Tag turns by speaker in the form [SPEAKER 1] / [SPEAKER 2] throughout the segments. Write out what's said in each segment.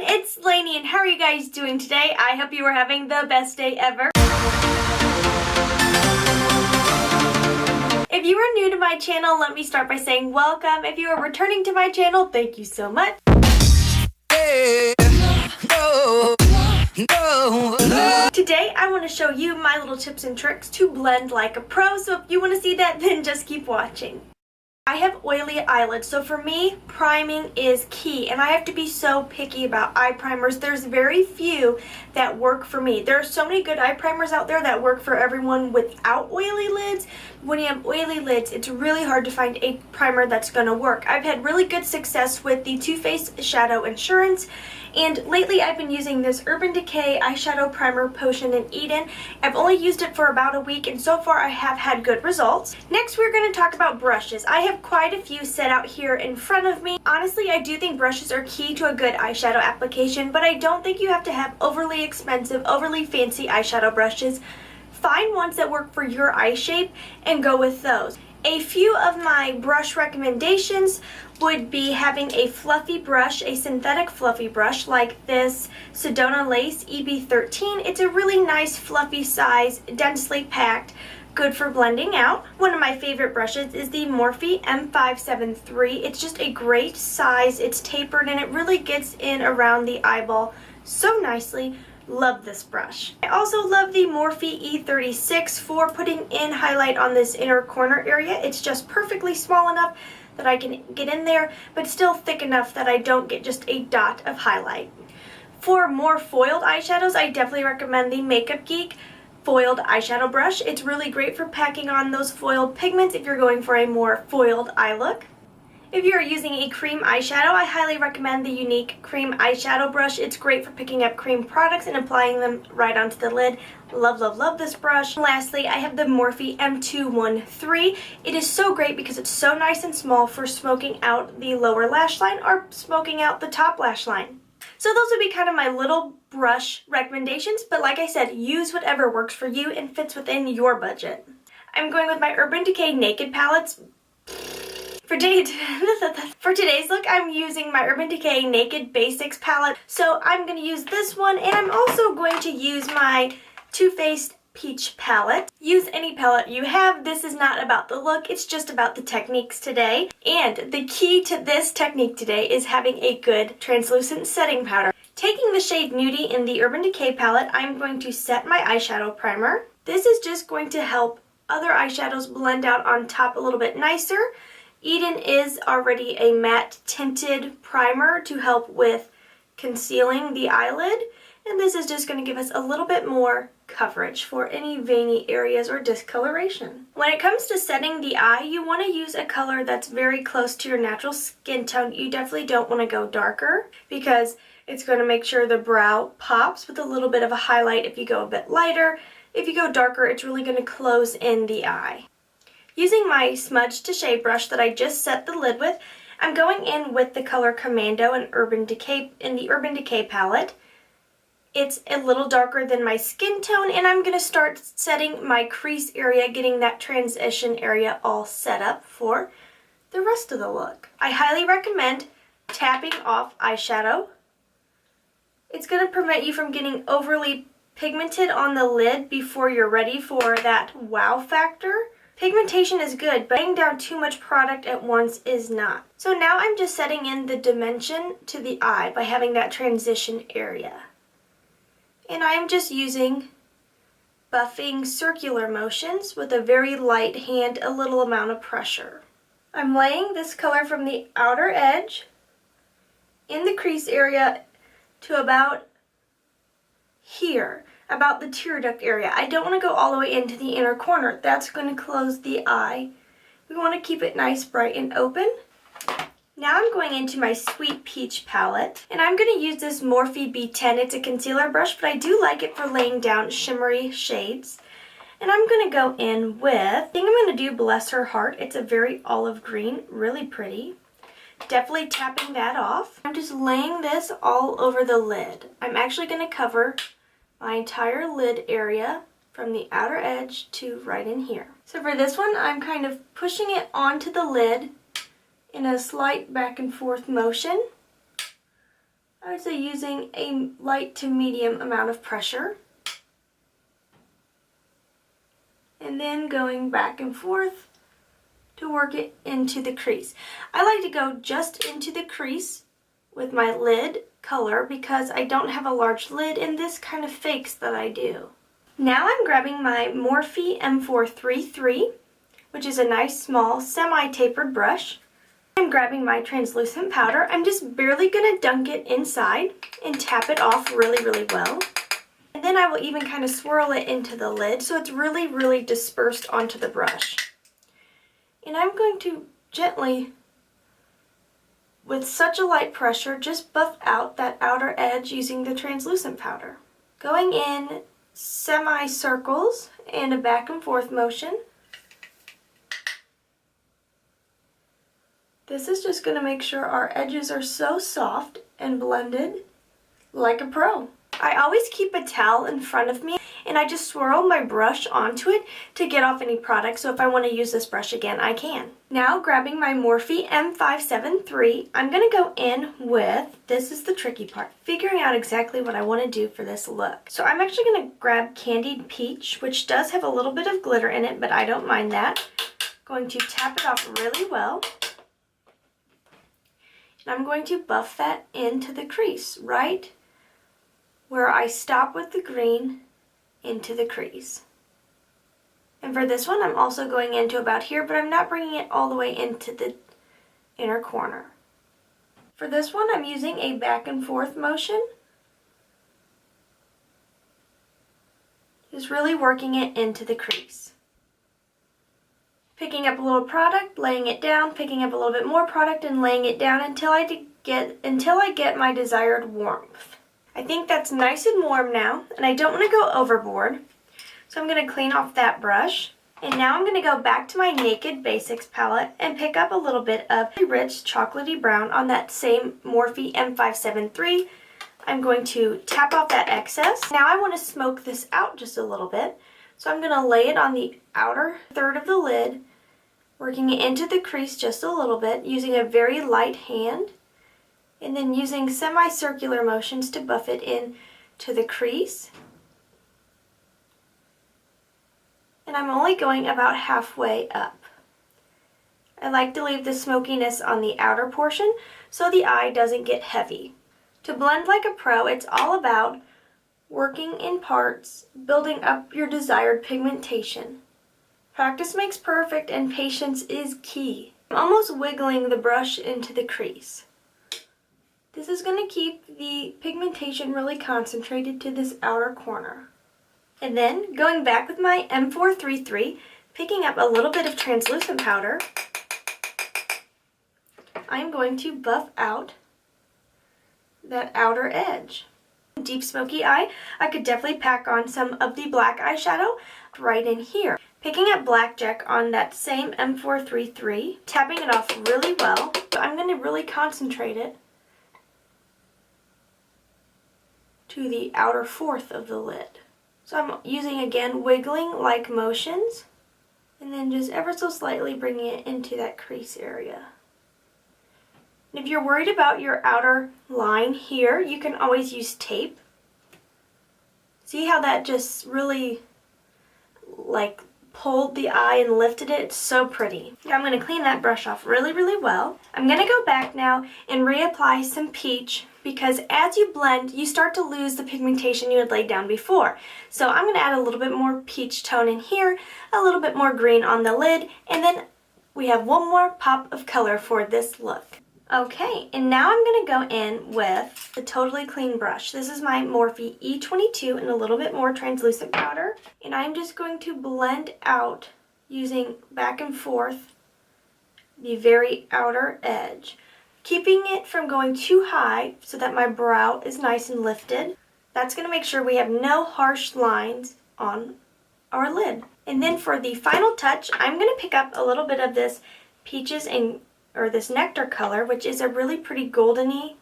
[SPEAKER 1] it's Laynie, and how are you guys doing today? I hope you are having the best day ever. If you are new to my channel, let me start by saying welcome. If you are returning to my channel, thank you so much. Today, I want to show you my little tips and tricks to blend like a pro, so if you want to see that, then just keep watching. I have oily eyelids, so for me, priming is key, and I have to be so picky about eye primers. There's very few that work for me. There are so many good eye primers out there that work for everyone without oily lids. When you have oily lids, it's really hard to find a primer that's going to work. I've had really good success with the Too Faced Shadow Insurance, and lately I've been using this Urban Decay Eyeshadow Primer Potion in Eden. I've only used it for about a week, and so far I have had good results. Next, we're going to talk about brushes. I have quite a few set out here in front of me. Honestly, I do think brushes are key to a good eyeshadow application, but I don't think you have to have overly expensive, overly fancy eyeshadow brushes. Find ones that work for your eye shape and go with those. A few of my brush recommendations would be having a fluffy brush, a synthetic fluffy brush like this Sedona Lace EB13. It's a really nice fluffy size, densely packed, good for blending out. One of my favorite brushes is the Morphe M573. It's just a great size, it's tapered, and it really gets in around the eyeball so nicely. Love this brush. I also love the Morphe E36 for putting in highlight on this inner corner area. It's just perfectly small enough that I can get in there, but still thick enough that I don't get just a dot of highlight. For more foiled eyeshadows, I definitely recommend the Makeup Geek foiled eyeshadow brush. It's really great for packing on those foiled pigments if you're going for a more foiled eye look. If you're using a cream eyeshadow, I highly recommend the Unique Cream Eyeshadow Brush. It's great for picking up cream products and applying them right onto the lid. Love, love, love this brush. Lastly, I have the Morphe M213. It is so great because it's so nice and small for smoking out the lower lash line or smoking out the top lash line. So those would be kind of my little brush recommendations, but like I said, use whatever works for you and fits within your budget. I'm going with my Urban Decay Naked palettes. For today's look, I'm using my Urban Decay Naked Basics palette. So I'm going to use this one, and I'm also going to use my Too Faced Peach palette. Use any palette you have. This is not about the look, it's just about the techniques today. And the key to this technique today is having a good translucent setting powder. Taking the shade Nudie in the Urban Decay palette, I'm going to set my eyeshadow primer. This is just going to help other eyeshadows blend out on top a little bit nicer. Eden is already a matte tinted primer to help with concealing the eyelid, and this is just going to give us a little bit more coverage for any veiny areas or discoloration. When it comes to setting the eye, you want to use a color that's very close to your natural skin tone. You definitely don't want to go darker because it's going to make sure the brow pops with a little bit of a highlight if you go a bit lighter. If you go darker, it's really going to close in the eye. Using my smudge to shade brush that I just set the lid with, I'm going in with the color Commando in the Urban Decay palette. It's a little darker than my skin tone, and I'm going to start setting my crease area, getting that transition area all set up for the rest of the look. I highly recommend tapping off eyeshadow. It's going to prevent you from getting overly pigmented on the lid before you're ready for that wow factor. Pigmentation is good, but laying down too much product at once is not. So now I'm just setting in the dimension to the eye by having that transition area. And I am just using buffing circular motions with a very light hand, a little amount of pressure. I'm laying this color from the outer edge in the crease area to about here. About the tear duct area. I don't want to go all the way into the inner corner. That's going to close the eye. We want to keep it nice, bright, and open. Now I'm going into my Sweet Peach palette, and I'm going to use this Morphe B10. It's a concealer brush, but I do like it for laying down shimmery shades. And I'm going to go in with, I think I'm going to do Bless Her Heart. It's a very olive green, really pretty. Definitely tapping that off. I'm just laying this all over the lid. I'm actually going to cover my entire lid area from the outer edge to right in here. So for this one, I'm kind of pushing it onto the lid in a slight back and forth motion. I would say using a light to medium amount of pressure. And then going back and forth to work it into the crease. I like to go just into the crease with my lid color because I don't have a large lid and this kind of fakes that I do. Now I'm grabbing my Morphe M433, which is a nice small semi-tapered brush. I'm grabbing my translucent powder. I'm just barely going to dunk it inside and tap it off really, really well. And then I will even kind of swirl it into the lid so it's really, really dispersed onto the brush. And I'm going to gently, with such a light pressure, just buff out that outer edge using the translucent powder. Going in semi-circles and a back and forth motion. This is just going to make sure our edges are so soft and blended like a pro. I always keep a towel in front of me and I just swirl my brush onto it to get off any product, so if I want to use this brush again, I can. Now grabbing my Morphe M573, I'm going to go in with, this is the tricky part, figuring out exactly what I want to do for this look. So I'm actually going to grab Candied Peach, which does have a little bit of glitter in it, but I don't mind that. Going to tap it off really well. And I'm going to buff that into the crease, right where I stop with the green into the crease. And for this one, I'm also going into about here, but I'm not bringing it all the way into the inner corner. For this one, I'm using a back and forth motion. Just really working it into the crease. Picking up a little product, laying it down, picking up a little bit more product and laying it down until I get my desired warmth. I think that's nice and warm now, and I don't want to go overboard. So I'm going to clean off that brush. And now I'm going to go back to my Naked Basics palette and pick up a little bit of rich chocolatey brown on that same Morphe M573. I'm going to tap off that excess. Now I want to smoke this out just a little bit. So I'm going to lay it on the outer third of the lid, working it into the crease just a little bit, using a very light hand. And then using semicircular motions to buff it in to the crease. And I'm only going about halfway up. I like to leave the smokiness on the outer portion so the eye doesn't get heavy. To blend like a pro, it's all about working in parts, building up your desired pigmentation. Practice makes perfect and patience is key. I'm almost wiggling the brush into the crease. This is going to keep the pigmentation really concentrated to this outer corner. And then going back with my M433, picking up a little bit of translucent powder, I'm going to buff out that outer edge. Deep smoky eye, I could definitely pack on some of the black eyeshadow right in here. Picking up Blackjack on that same M433, tapping it off really well. I'm going to really concentrate it to the outer fourth of the lid. So I'm using, again, wiggling like motions and then just ever so slightly bringing it into that crease area. And if you're worried about your outer line here, you can always use tape. See how that just really like pulled the eye and lifted it? It's so pretty. Now I'm going to clean that brush off really, really well. I'm going to go back now and reapply some peach because as you blend, you start to lose the pigmentation you had laid down before. So I'm going to add a little bit more peach tone in here, a little bit more green on the lid, and then we have one more pop of color for this look. Okay, and now I'm going to go in with the Totally Clean brush. This is my Morphe E22 and a little bit more translucent powder. And I'm just going to blend out using back and forth the very outer edge, keeping it from going too high so that my brow is nice and lifted. That's going to make sure we have no harsh lines on our lid. And then for the final touch, I'm going to pick up a little bit of this Peaches and this Nectar color, which is a really pretty goldeny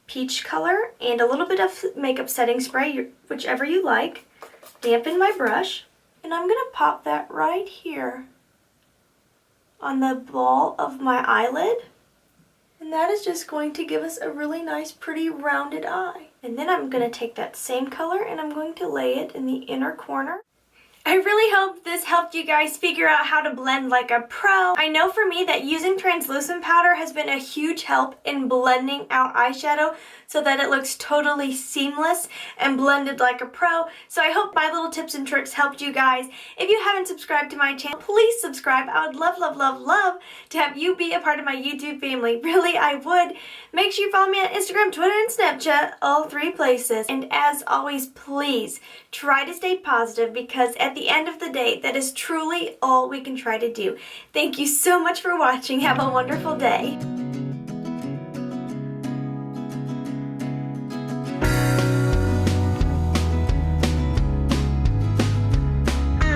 [SPEAKER 1] peach color, and a little bit of makeup setting spray, whichever you like. Dampen my brush, and I'm going to pop that right here on the ball of my eyelid. And And that is just going to give us a really nice, pretty, rounded eye. And then I'm going to take that same color and I'm going to lay it in the inner corner. I really hope this helped you guys figure out how to blend like a pro. I know for me that using translucent powder has been a huge help in blending out eyeshadow so that it looks totally seamless and blended like a pro. So I hope my little tips and tricks helped you guys. If you haven't subscribed to my channel, please subscribe. I would love, love, love, love to have you be a part of my YouTube family. Really, I would. Make sure you follow me on Instagram, Twitter, and Snapchat, all 3 places. And as always, please try to stay positive because at the end of the day, that is truly all we can try to do. Thank you so much for watching. Have a wonderful day.